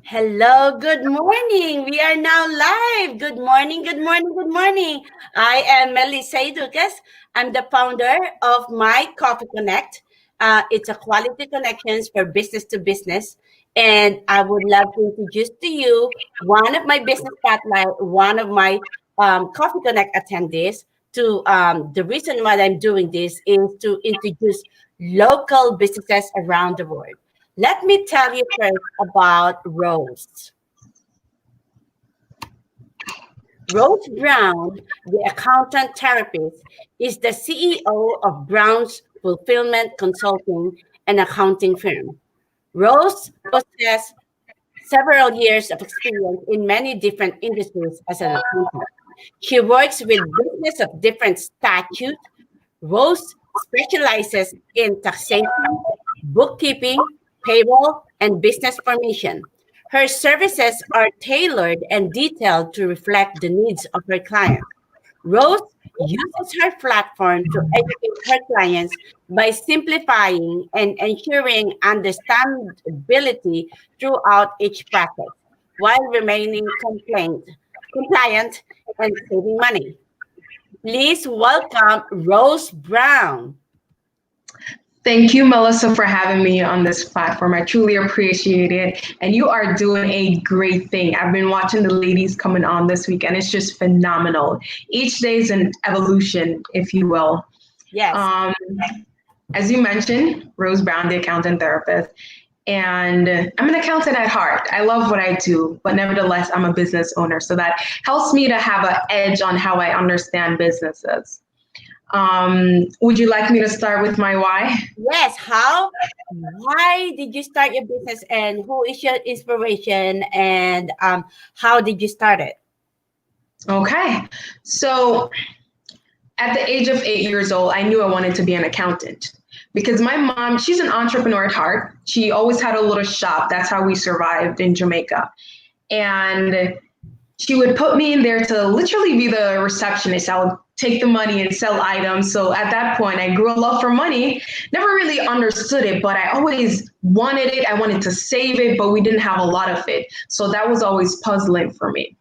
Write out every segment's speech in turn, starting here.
Hello, good morning. We are now live. Good morning, good morning, good morning. I am Melissa Ducas. I'm the founder of My Coffee Connect. It's a quality connections for business to business. And I would love to introduce to you one of my business spotlight, one of my Coffee Connect attendees. The reason why I'm doing this is to introduce local businesses around the world. Let me tell you first about Rose. Rose Brown, the accountant therapist, is the CEO of Brown's Fulfillment Consulting and Accounting Firm. Rose possesses several years of experience in many different industries as an accountant. She works with business of different statutes. Rose specializes in taxation, bookkeeping, payroll, and business formation. Her services are tailored and detailed to reflect the needs of her clients. Rose uses her platform to educate her clients by simplifying and ensuring understandability throughout each process while remaining compliant and saving money. Please welcome Rose Brown. Thank you, Melissa, for having me on this platform. I truly appreciate it. And you are doing a great thing. I've been watching the ladies coming on this week, and it's just phenomenal. Each day is an evolution, if you will. Yes. Um, as you mentioned, Rose Brown, the accountant therapist, and I'm an accountant at heart. I love what I do, but nevertheless, I'm a business owner. So that helps me to have an edge on how I understand businesses. Would you like me to start with my why? Yes. Why did you start your business and who is your inspiration and how did you start it? Okay. So at the age of 8 years old, I knew I wanted to be an accountant because my mom, she's an entrepreneur at heart. She always had a little shop. That's how we survived in Jamaica. And she would put me in there to literally be the receptionist. I would take the money and sell items. So at that point, I grew a love for money, never really understood it, but I always wanted it. I wanted to save it, but we didn't have a lot of it. So that was always puzzling for me.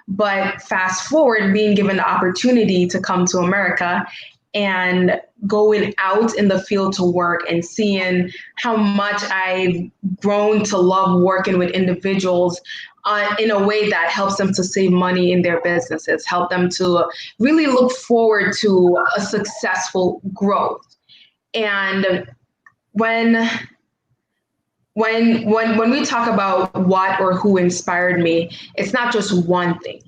But fast forward, being given the opportunity to come to America and going out in the field to work and seeing how much I've grown to love working with individuals in a way that helps them to save money in their businesses, help them to really look forward to a successful growth. And when when we talk about what or who inspired me, it's not just one thing.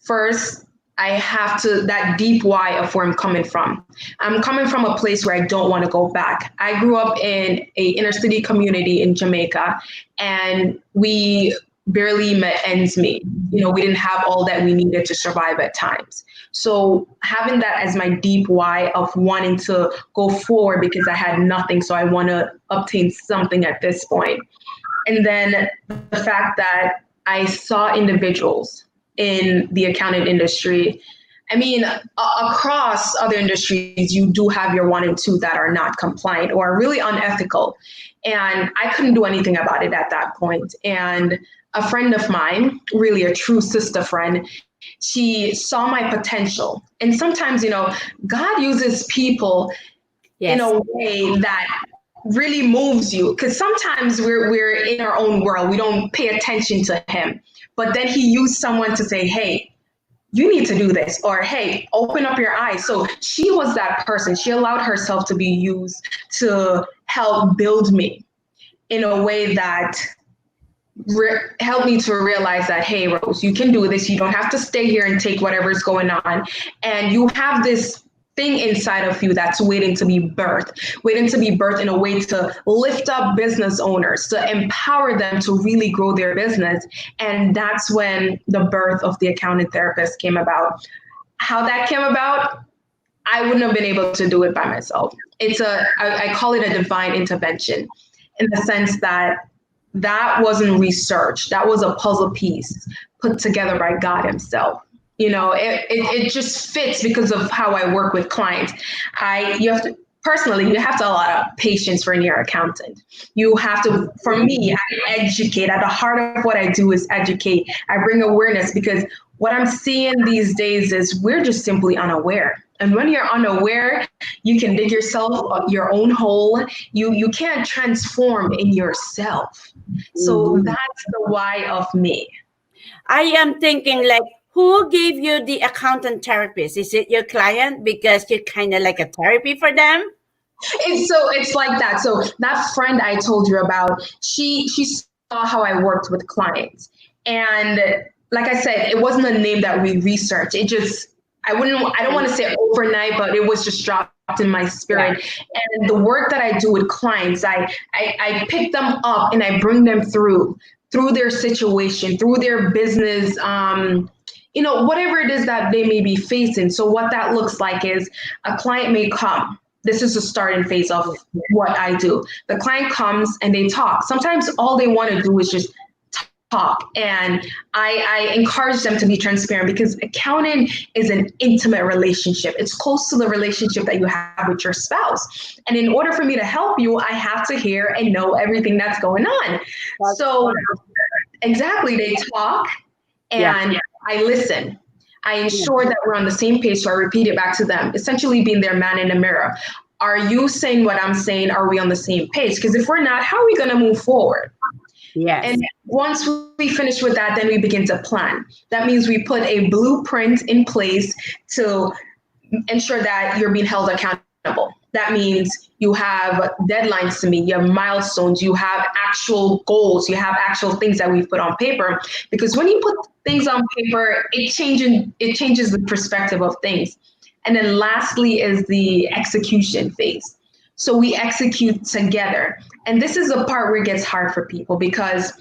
First, I have to that deep why of where I'm coming from. I'm coming from a place where I don't want to go back. I grew up in a inner city community in Jamaica, and we barely met ends meet. You know, we didn't have all that we needed to survive at times. So having that as my deep why of wanting to go forward because I had nothing, so I want to obtain something at this point. And then the fact that I saw individuals in the accounting industry. I mean, across other industries, you do have your one and two that are not compliant or really unethical. And I couldn't do anything about it at that point. And a friend of mine, really a true sister friend, she saw my potential. And sometimes, God uses people in Yes. a way that really moves you because sometimes we're in our own world, we don't pay attention to him, but then he used someone to say, hey, you need to do this, or hey, open up your eyes. So she was that person. She allowed herself to be used to help build me in a way that helped me to realize that, hey, Rose, you can do this. You don't have to stay here and take whatever's going on, and you have this thing inside of you that's waiting to be birthed in a way to lift up business owners, to empower them to really grow their business. And that's when the birth of the accountant therapist came about. How that came about, I wouldn't have been able to do it by myself. I call it a divine intervention in the sense that that wasn't research. That was a puzzle piece put together by God himself. It just fits because of how I work with clients. You have to personally, you have to have a lot of patience for your accountant. You have to, for me, I educate. At the heart of what I do is educate. I bring awareness because what I'm seeing these days is we're just simply unaware. And when you're unaware, you can dig yourself your own hole. You can't transform in yourself. So Mhm. that's the why of me. I am thinking like, who gave you the accountant therapist? Is it your client because you're kind of like a therapy for them? It's like that. So that friend I told you about, she saw how I worked with clients, and like I said, it wasn't a name that we researched. It just I don't want to say overnight, but it was just dropped in my spirit. Yeah. And the work that I do with clients, I pick them up and I bring them through their situation, through their business. Whatever it is that they may be facing. So what that looks like is a client may come. This is the starting phase of what I do. The client comes and they talk. Sometimes all they want to do is just talk. And I encourage them to be transparent because accounting is an intimate relationship. It's close to the relationship that you have with your spouse. And in order for me to help you, I have to hear and know everything that's going on. That's So correct. exactly, they talk Yeah. and I listen. I Yeah. ensure that we're on the same page, so I repeat it back to them, essentially being their man in the mirror. Are you saying what I'm saying? Are we on the same page? Because if we're not, how are we going to move forward? Yes. And once we finish with that, then we begin to plan. That means we put a blueprint in place to ensure that you're being held accountable. That means you have deadlines to meet, you have milestones, you have actual goals, you have actual things that we've put on paper. Because when you put things on paper, it changes the perspective of things. And then lastly is the execution phase. So we execute together. And this is the part where it gets hard for people because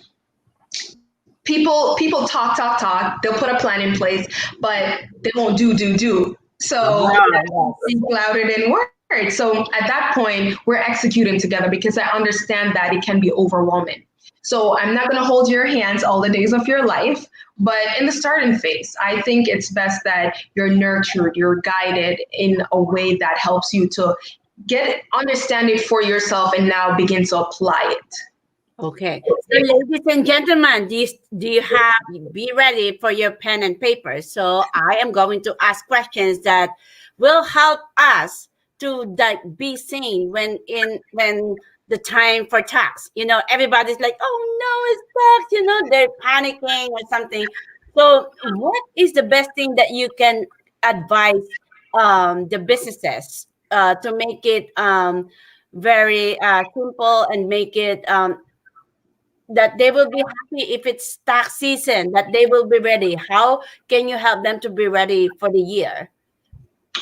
people talk, they'll put a plan in place, but they won't do. So Ah, yes. speak louder than words. So at that point, we're executing together because I understand that it can be overwhelming. So I'm not going to hold your hands all the days of your life, but in the starting phase, I think it's best that you're nurtured, you're guided in a way that helps you to get understanding for yourself and now begin to apply it. Okay. So, ladies and gentlemen, do you have be ready for your pen and paper? So, I am going to ask questions that will help us to be seen when the time for tax. Everybody's like, "Oh no, it's tax." They're panicking or something. So, what is the best thing that you can advise the businesses to make it very simple and make it that they will be happy if it's tax season, that they will be ready? How can you help them to be ready for the year?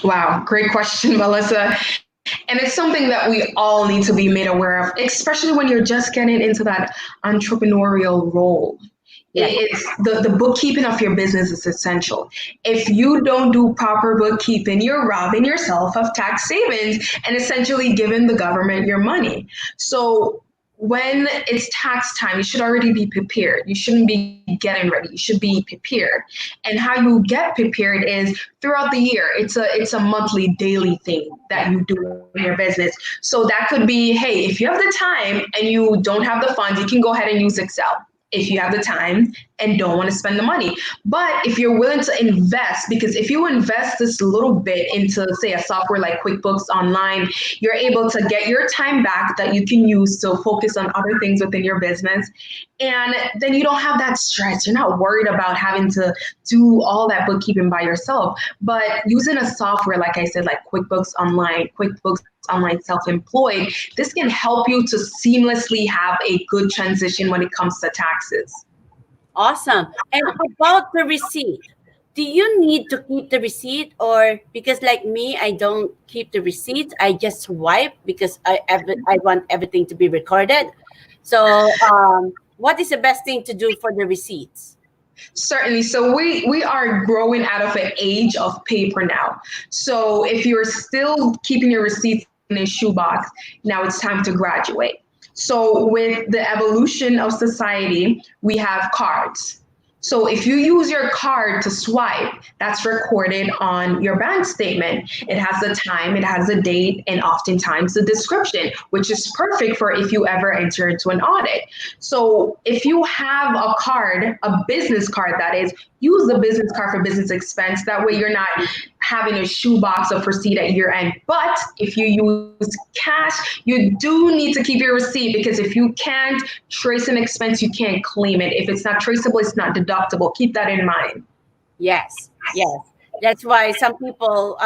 Wow, great question, Melissa. And it's something that we all need to be made aware of, especially when you're just getting into that entrepreneurial role. Yes. It's the bookkeeping of your business is essential. If you don't do proper bookkeeping, you're robbing yourself of tax savings and essentially giving the government your money. So when it's tax time, you should already be prepared. You shouldn't be getting ready. You should be prepared. And how you get prepared is throughout the year. It's a monthly, daily thing that Yeah. you do in your business. So that could be, hey, if you have the time and you don't have the funds, you can go ahead and use Excel if you have the time and don't want to spend the money. But if you're willing to invest, because if you invest this little bit into, say, a software like QuickBooks Online, you're able to get your time back that you can use to focus on other things within your business. And then you don't have that stress. You're not worried about having to do all that bookkeeping by yourself. But using a software, like I said, like QuickBooks Online Self-Employed, this can help you to seamlessly have a good transition when it comes to taxes. Awesome. And about the receipt, do you need to keep the receipt, or because like me, I don't keep the receipts. I just swipe because I want everything to be recorded. So, what is the best thing to do for the receipts? Certainly. So we are growing out of an age of paper now. So if you're still keeping your receipts in a shoebox, now it's time to graduate. So with the evolution of society, we have cards. So if you use your card to swipe, that's recorded on your bank statement. It has the time, it has the date, and oftentimes the description, which is perfect for if you ever enter into an audit. So if you have a card, a business card that is, use the business card for business expense. That way you're not having a shoebox of receipt at year end. But if you use cash, you do need to keep your receipt, because if you can't trace an expense, you can't claim it. If it's not traceable, it's not deductible. Keep that in mind. Yes, yes. That's why some people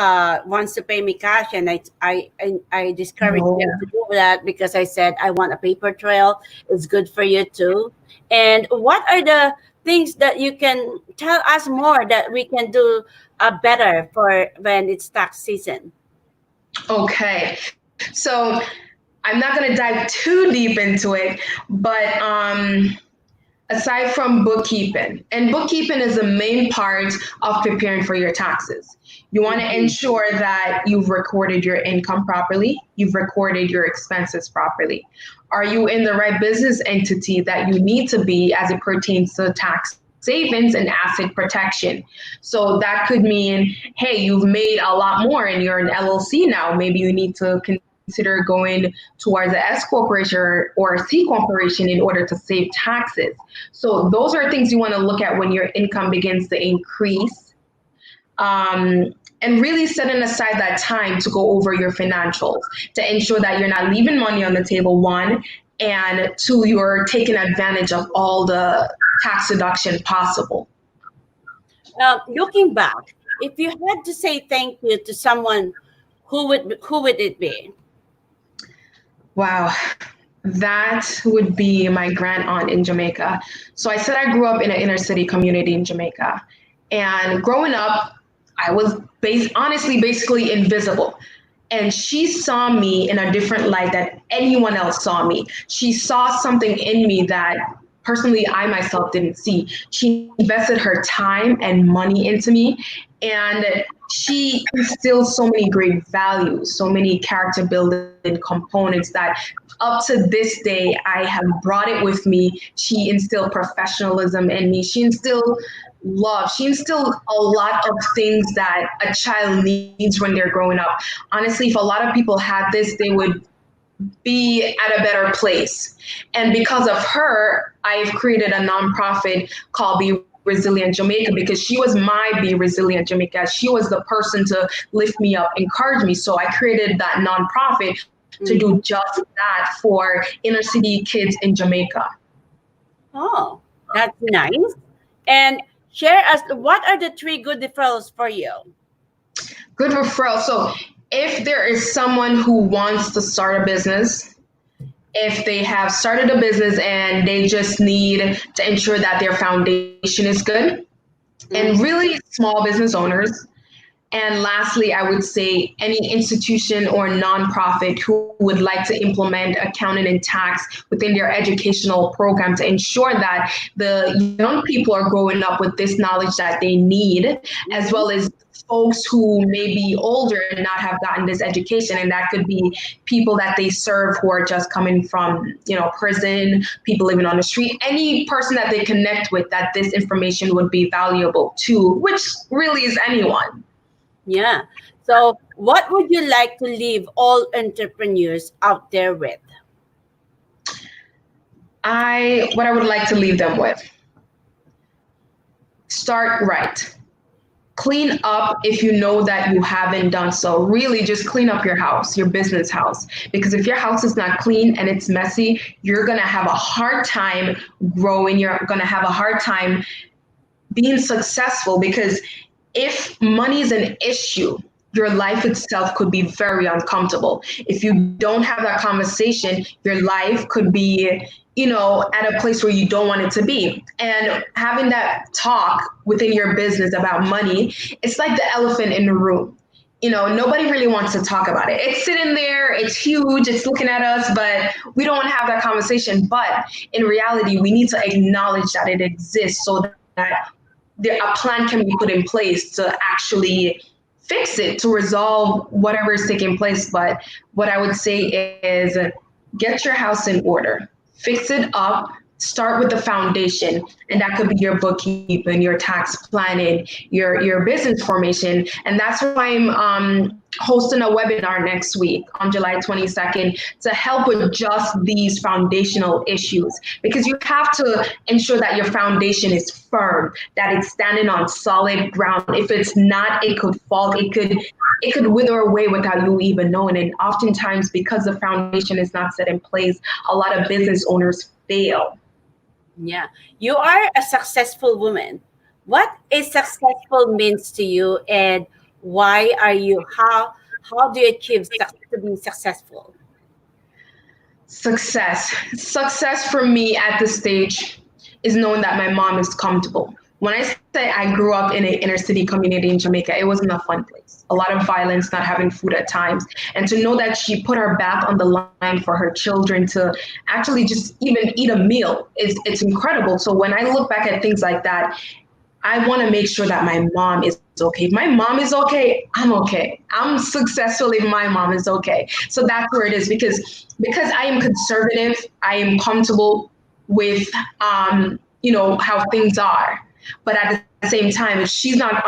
wants to pay me cash, and I discourage them No. to do that, because I said I want a paper trail. It's good for you too. And what are the things that you can tell us more that we can do better for when it's tax season? Okay. So I'm not going to dive too deep into it, but aside from bookkeeping, and bookkeeping is the main part of preparing for your taxes. You want to Mhm. ensure that you've recorded your income properly, you've recorded your expenses properly. Are you in the right business entity that you need to be as it pertains to tax savings and asset protection? So that could mean, hey, you've made a lot more and you're an LLC now. Maybe you need to consider going towards a S corporation or a C corporation in order to save taxes. So those are things you want to look at when your income begins to increase. And really setting aside that time to go over your financials to ensure that you're not leaving money on the table, one, and two, you're taking advantage of all the tax deduction possible. Looking back, if you had to say thank you to someone, who would it be? Wow, that would be my grand aunt in Jamaica. So I said I grew up in an inner city community in Jamaica. And growing up, I was honestly basically invisible. And she saw me in a different light that anyone else saw me. She saw something in me that personally I myself didn't see. She invested her time and money into me, and she instilled so many great values, so many character building components that up to this day I have brought it with me. She instilled professionalism in me. She instilled love. She instilled a lot of things that a child needs when they're growing up. Honestly, if a lot of people had this, they would be at a better place. And because of her, I've created a nonprofit called Be Resilient Jamaica, because she was my Be Resilient Jamaica. She was the person to lift me up, encourage me. So I created that nonprofit to do Mhm. just that for inner city kids in Jamaica. Oh, that's nice. And share us, what are the three good referrals for you? Good referral. So if there is someone who wants to start a business, if they have started a business and they just need to ensure that their foundation is good, and Mhm. really small business owners. And lastly, I would say any institution or nonprofit who would like to implement accounting and tax within their educational program to ensure that the young people are growing up with this knowledge that they need, as Mhm. well as folks who may be older and not have gotten this education. And that could be people that they serve who are just coming from, prison, people living on the street, any person that they connect with that this information would be valuable to, which really is anyone. Yeah. So, what would you like to leave all entrepreneurs out there with? What I would like to leave them with, start right. Clean up if you know that you haven't done so. Really just clean up your house, your business house. Because if your house is not clean and it's messy, you're going to have a hard time growing. You're going to have a hard time being successful, because if money is an issue, your life itself could be very uncomfortable. If you don't have that conversation, your life could be, at a place where you don't want it to be. And having that talk within your business about money, it's like the elephant in the room. Nobody really wants to talk about it. It's sitting there, it's huge, it's looking at us, but we don't want to have that conversation. But in reality, we need to acknowledge that it exists so that a plan can be put in place to actually fix it, to resolve whatever is taking place. But what I would say is get your house in order, fix it up, start with the foundation, and that could be your bookkeeping, your tax planning, your business formation. And that's why I'm hosting a webinar next week on July 22nd to help with just these foundational issues, because you have to ensure that your foundation is firm, that it's standing on solid ground. If it's not, it could fall, it could wither away without you even knowing. And oftentimes, because the foundation is not set in place, a lot of business owners fail. Yeah. You are a successful woman. What is successful means to you, and why are you how do you achieve to be successful? Success for me at this stage is knowing that my mom is comfortable. When I say I grew up in an inner city community in Jamaica, it wasn't a fun place. A lot of violence, not having food at times. And to know that she put her back on the line for her children to actually just even eat a meal it's incredible. So when I look back at things like that, I want to make sure that my mom is okay. If my mom is okay, I'm okay. I'm successful if my mom is okay. So that's where it is, because I am conservative, I am comfortable with how things are. But at the same time, if she's not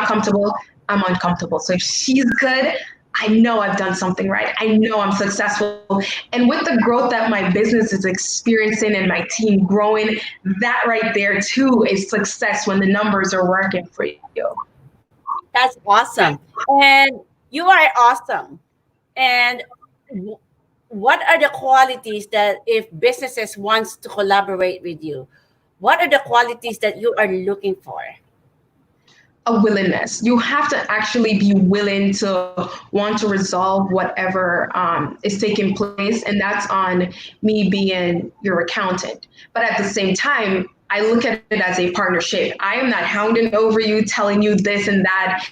comfortable, I'm uncomfortable. So if she's good, I know I've done something right. I know I'm successful. And with the growth that my business is experiencing and my team growing, that right there too is success when the numbers are working for you. That's awesome. And you are awesome. And what are the qualities that if businesses wants to collaborate with you, what are the qualities that you are looking for? A willingness. You have to actually be willing to want to resolve whatever is taking place. And that's on me being your accountant. But at the same time, I look at it as a partnership. I am not hounding over you, telling you this and that.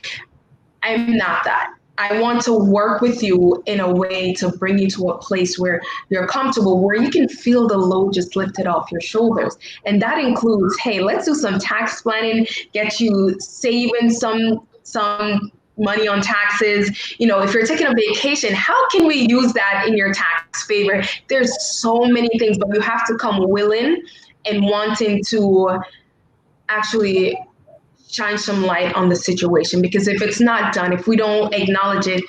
I'm not that. I want to work with you in a way to bring you to a place where you're comfortable, where you can feel the load just lifted off your shoulders. And that includes, hey, let's do some tax planning, get you saving some money on taxes. If you're taking a vacation, how can we use that in your tax favor? There's so many things, but you have to come willing and wanting to actually shine some light on the situation, because if it's not done, if we don't acknowledge it,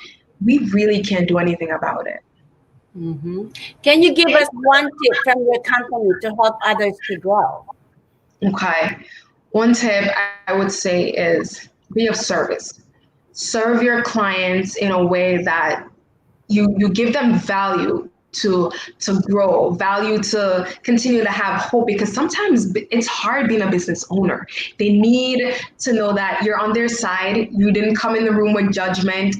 we really can't do anything about it. Hmm. Can you give us one tip from your company to help others to grow? Okay. One tip I would say is be of service. Serve your clients in a way that you give them value to grow, value to continue to have hope, because sometimes it's hard being a business owner. They need to know that you're on their side. You didn't come in the room with judgment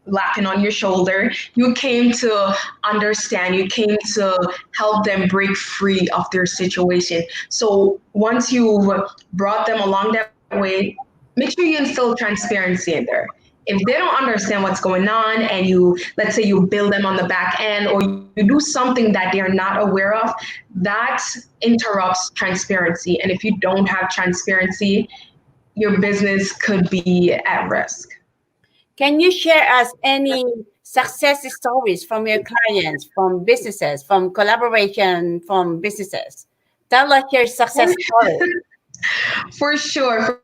lapping on your shoulder. You came to understand, you came to help them break free of their situation. So once you've brought them along that way, make sure you instill transparency in there. If they don't understand what's going on, and let's say you bill them on the back end, or you do something that they're not aware of, that interrupts transparency. And if you don't have transparency, your business could be at risk. Can you share us any success stories from your clients, from businesses, from collaboration, from businesses? Tell us your success story. For sure.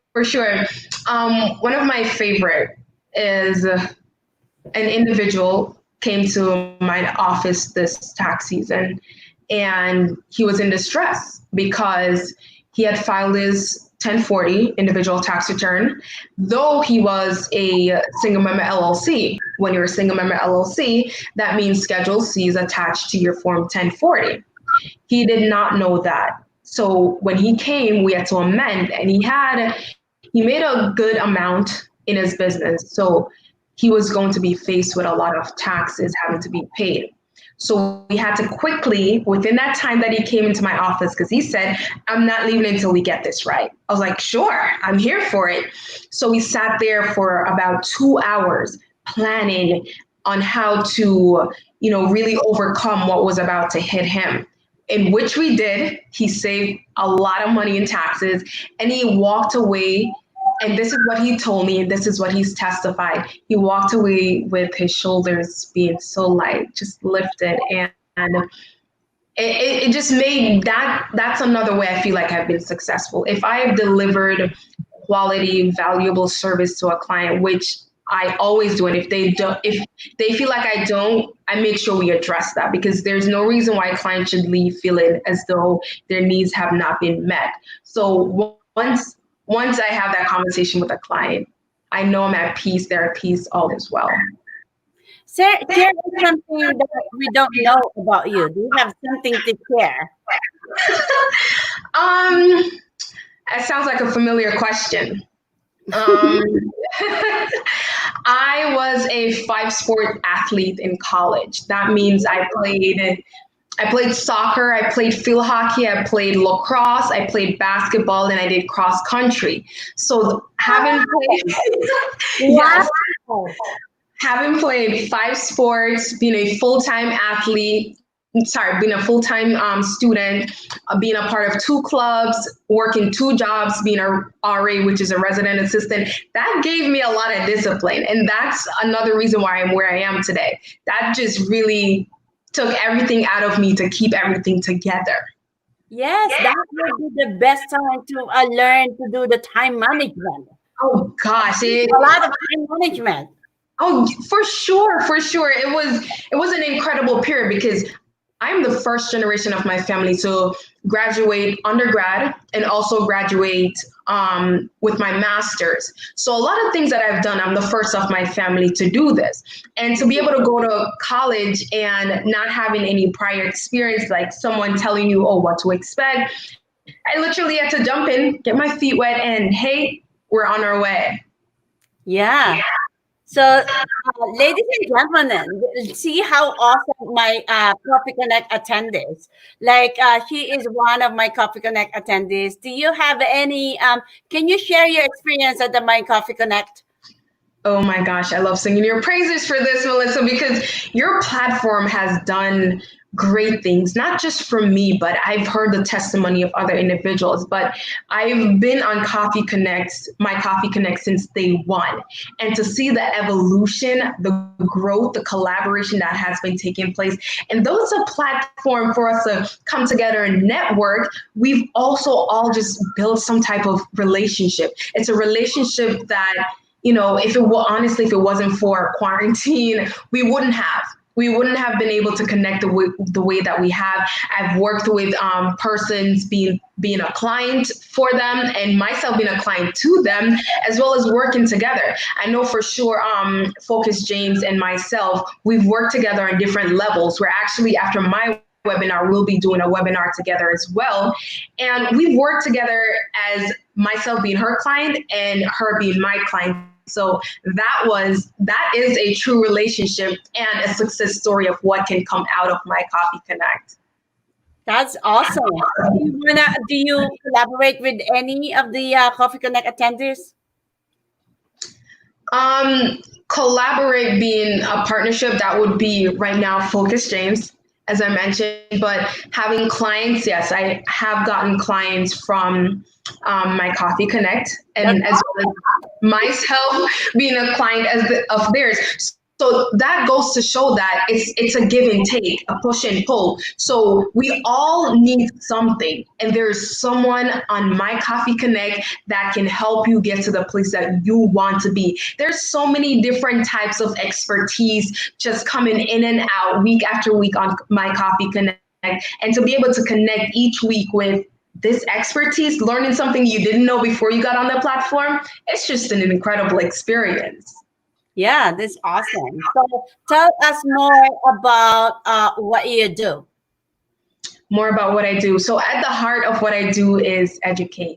One of my favorite is an individual came to my office this tax season, and he was in distress because he had filed his 1040 individual tax return, though he was a single member LLC. When you're a single member LLC, that means Schedule C is attached to your Form 1040. He did not know that. So when he came, we had to amend, and he made a good amount in his business. So he was going to be faced with a lot of taxes having to be paid. So we had to quickly, within that time that he came into my office, because he said, I'm not leaving until we get this right. I was like, sure, I'm here for it. So we sat there for about 2 hours planning on how to, really overcome what was about to hit him. In which we did. He saved a lot of money in taxes, and he walked away. And this is what he told me, and this is what he's testified. He walked away with his shoulders being so light, just lifted. And it just made that's another way I feel like I've been successful. If I have delivered quality, valuable service to a client, which I always do, and if they feel like I don't, I make sure we address that because there's no reason why a client should leave feeling as though their needs have not been met. So once I have that conversation with a client, I know I'm at peace. They're at peace. All is well. Share something that we don't know about you. Do you have something to share? Um, that sounds like a familiar question. Um, I was a five sport athlete in college. That means I played soccer, I played field hockey, I played lacrosse, I played basketball, and I did cross country. So having played yes, Wow. having played five sports, being a full-time athlete, sorry, being a full-time student, being a part of two clubs, working two jobs, being a RA, which is a resident assistant, that gave me a lot of discipline. And that's another reason why I'm where I am today. That just really took everything out of me to keep everything together. Yes, that would be the best time to learn to do the time management. Oh gosh, A lot of time management. oh, for sure. It was an incredible period because I'm the first generation of my family to graduate undergrad and also graduate with my master's. So a lot of things that I've done, I'm the first of my family to do this. And to be able to go to college and not having any prior experience, like someone telling you, oh, what to expect, I literally had to jump in, get my feet wet, and hey, we're on our way. Yeah. So, ladies and gentlemen, see how awesome my Coffee Connect attend is. Like, she is one of my Coffee Connect attendees. Do you have any? Can you share your experience at the My Coffee Connect? Oh my gosh, I love singing your praises for this, Melissa, because your platform has done great things, not just for me, but I've heard the testimony of other individuals. But I've been on Coffee Connect, my Coffee Connect since day one. And to see the evolution, the growth, the collaboration that has been taking place, and though it's a platform for us to come together and network, we've also all just built some type of relationship. It's a relationship that if it were honestly, if it wasn't for quarantine, we wouldn't have been able to connect the way that we have. I've worked with persons being a client for them and myself being a client to them, as well as working together. I know for sure, Focus James and myself, we've worked together on different levels. We're actually, after my webinar, we'll be doing a webinar together as well. And we've worked together as myself being her client and her being my client. So that is a true relationship and a success story of what can come out of my Coffee Connect. That's awesome. Do you collaborate with any of the Coffee Connect attendees? Collaborate being a partnership, that would be right now Focus James, as I mentioned, but having clients, yes, I have gotten clients from my Coffee Connect, and as well as myself being a client of theirs. So that goes to show that it's a give and take, a push and pull. So we all need something, and there's someone on my Coffee Connect that can help you get to the place that you want to be. There's so many different types of expertise just coming in and out week after week on my Coffee Connect, and to be able to connect each week with this expertise, learning something you didn't know before you got on the platform, it's just an incredible experience. Yeah, that's awesome. So tell us more about what you do. More about what I do. So at the heart of what I do is educate.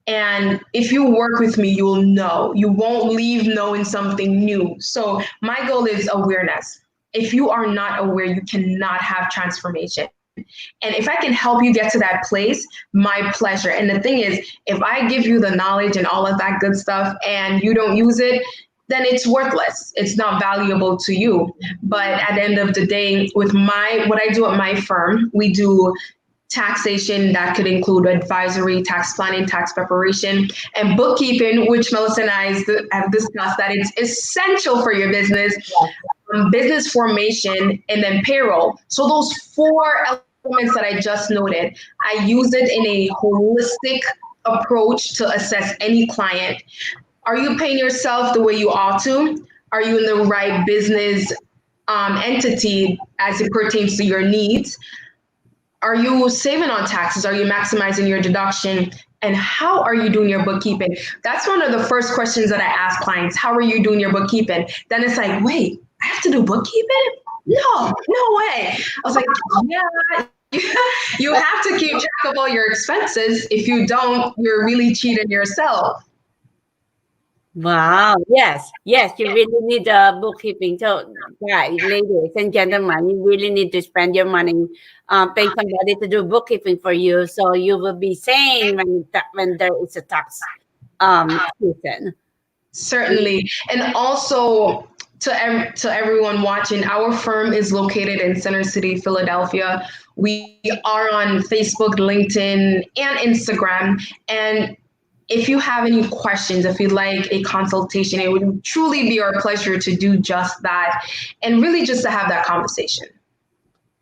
And if you work with me, you'll know. You won't leave knowing something new. So my goal is awareness. If you are not aware, you cannot have transformation. And if I can help you get to that place, my pleasure. And the thing is, if I give you the knowledge and all of that good stuff and you don't use it, then it's worthless. It's not valuable to you. But at the end of the day, with what I do at my firm, we do taxation that could include advisory, tax planning, tax preparation, and bookkeeping, which Melissa and I have discussed that it's essential for your business, business formation, and then payroll. So those four elements that I just noted, I use it in a holistic approach to assess any client. Are you paying yourself the way you ought to? Are you in the right business entity as it pertains to your needs? Are you saving on taxes? Are you maximizing your deduction? And how are you doing your bookkeeping? That's one of the first questions that I ask clients. How are you doing your bookkeeping? Then it's like, wait, I have to do bookkeeping? No, no way. I was like, yeah, you have to keep track of all your expenses. If you don't, you're really cheating yourself. Wow. Yes. Yes. You really need bookkeeping. So, yeah, ladies and gentlemen, you really need to spend your money, pay somebody to do bookkeeping for you, so you will be sane when there is a tax season. Certainly. And also to everyone watching, our firm is located in Center City, Philadelphia. We are on Facebook, LinkedIn, and Instagram. And if you have any questions, if you'd like a consultation, it would truly be our pleasure to do just that and really just to have that conversation.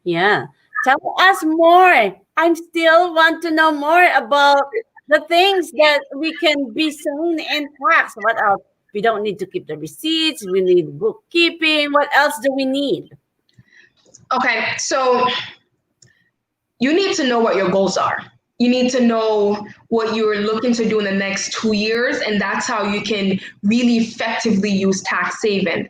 Yeah. Tell us more. I'm still want to know more about the things that we can be seen in tax. What else? We don't need to keep the receipts. We need bookkeeping. What else do we need? Okay, so you need to know what your goals are. You need to know what you're looking to do in the next 2 years, and that's how you can really effectively use tax saving.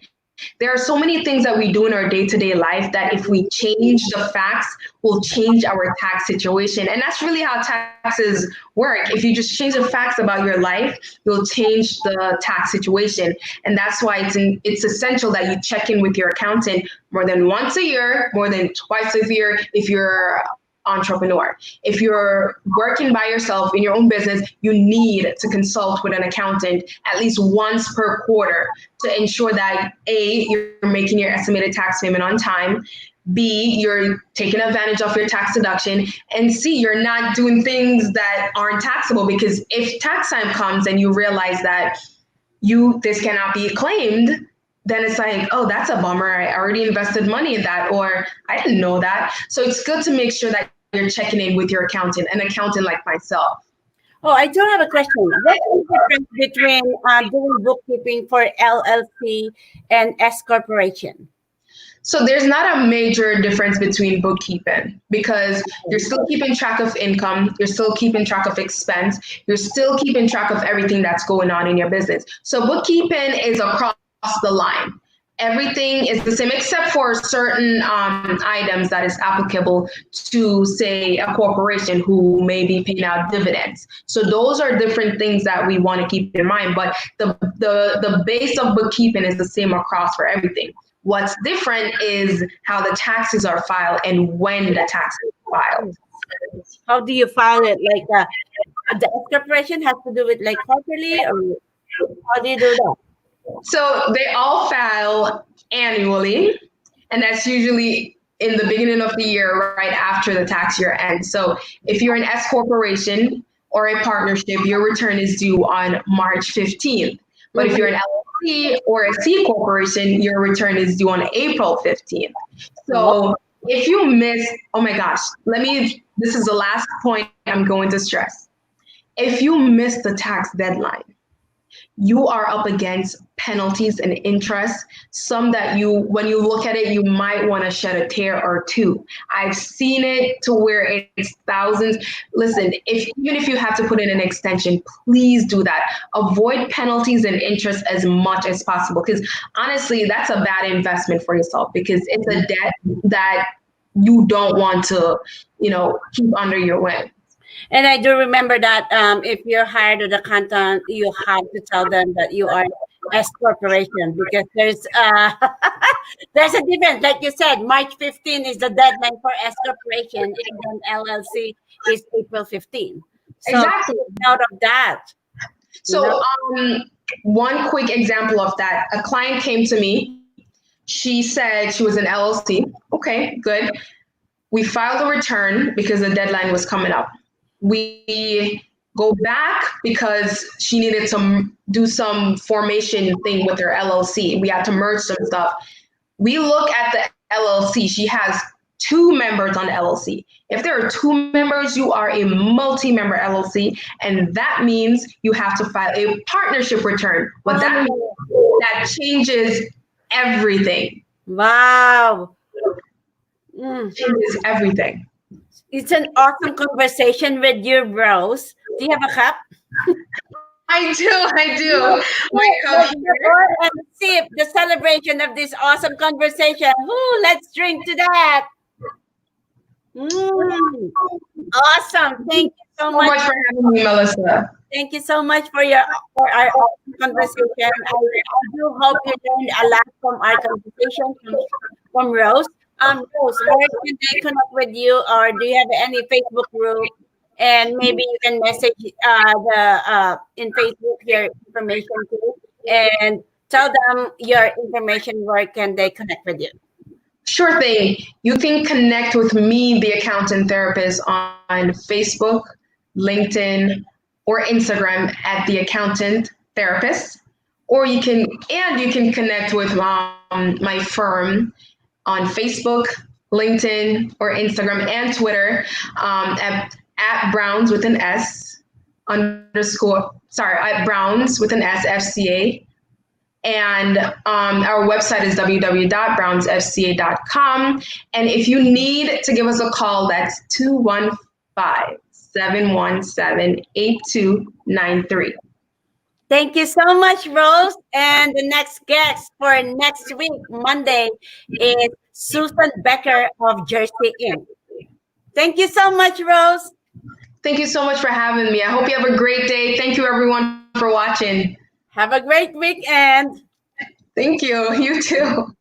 There are so many things that we do in our day-to-day life that if we change the facts, will change our tax situation. And that's really how taxes work. If you just change the facts about your life, you'll change the tax situation. And that's why it's essential that you check in with your accountant more than once a year, more than twice a year if you're entrepreneur. If you're working by yourself in your own business, you need to consult with an accountant at least once per quarter to ensure that A, you're making your estimated tax payment on time, B, you're taking advantage of your tax deduction, and C, you're not doing things that aren't taxable. Because if tax time comes and you realize that this cannot be claimed, then it's like, oh, that's a bummer. I already invested money in that, or I didn't know that. So it's good to make sure that you're checking in with your accountant, an accountant like myself. Oh, I do have a question. What is the difference between doing bookkeeping for LLC and S corporation? So there's not a major difference between bookkeeping because you're still keeping track of income, you're still keeping track of expense, you're still keeping track of everything that's going on in your business. So bookkeeping is across the line. Everything is the same except for certain items that is applicable to, say, a corporation who may be paying out dividends. So those are different things that we want to keep in mind. But the base of bookkeeping is the same across for everything. What's different is how the taxes are filed and when the taxes are filed. How do you file it? Like the S corporation has to do it like quarterly, or how do you do that? So they all file annually, and that's usually in the beginning of the year, right after the tax year ends. So if you're an S corporation or a partnership, your return is due on March 15th. But if you're an LLC or a C corporation, your return is due on April 15th. So if you miss, oh my gosh, this is the last point I'm going to stress. If you miss the tax deadline, you are up against penalties and interest, some that when you look at it, you might want to shed a tear or two. I've seen it to where it's thousands. Listen, even if you have to put in an extension, please do that. Avoid penalties and interest as much as possible, because honestly, that's a bad investment for yourself, because it's a debt that you don't want to, keep under your wing. And I do remember that if you're hired with a accountant, you have to tell them that you are S corporation, because there's a difference. Like you said, March 15 is the deadline for S corporation, and then LLC is April 15. So Exactly. out of that. So one quick example of that, a client came to me. She said she was an LLC. Okay, good. We filed a return because the deadline was coming up. We go back because she needed to do some formation thing with her LLC. We had to merge some stuff. We look at the LLC. She has two members on the LLC. If there are two members, you are a multi-member LLC, and that means you have to file a partnership return. What that means, that changes everything. Wow. Changes everything. It's an awesome conversation with you, Rose. Do you have a cup? I do. My cup here. And sip the celebration of this awesome conversation. Ooh, let's drink to that. Awesome. Thank you so much. For having me, Melissa. Thank you so much for our awesome conversation. I do hope you learned a lot from our conversation from Rose. Rose, where can they connect with you, or do you have any Facebook group? And maybe you can message in Facebook your information too, and tell them your information. Where can they connect with you? Sure thing. You can connect with me, the accountant therapist, on Facebook, LinkedIn, or Instagram at the accountant therapist. Or you can connect with my firm on Facebook, LinkedIn, or Instagram and Twitter at Browns with an S at Browns with an S FCA. And our website is www.brownsfca.com. And if you need to give us a call, that's 215-717-8293. Thank you so much, Rose. And the next guest for next week, Monday, is Susan Becker of Jersey Inn. Thank you so much, Rose. Thank you so much for having me. I hope you have a great day. Thank you, everyone, for watching. Have a great weekend. Thank you. You too.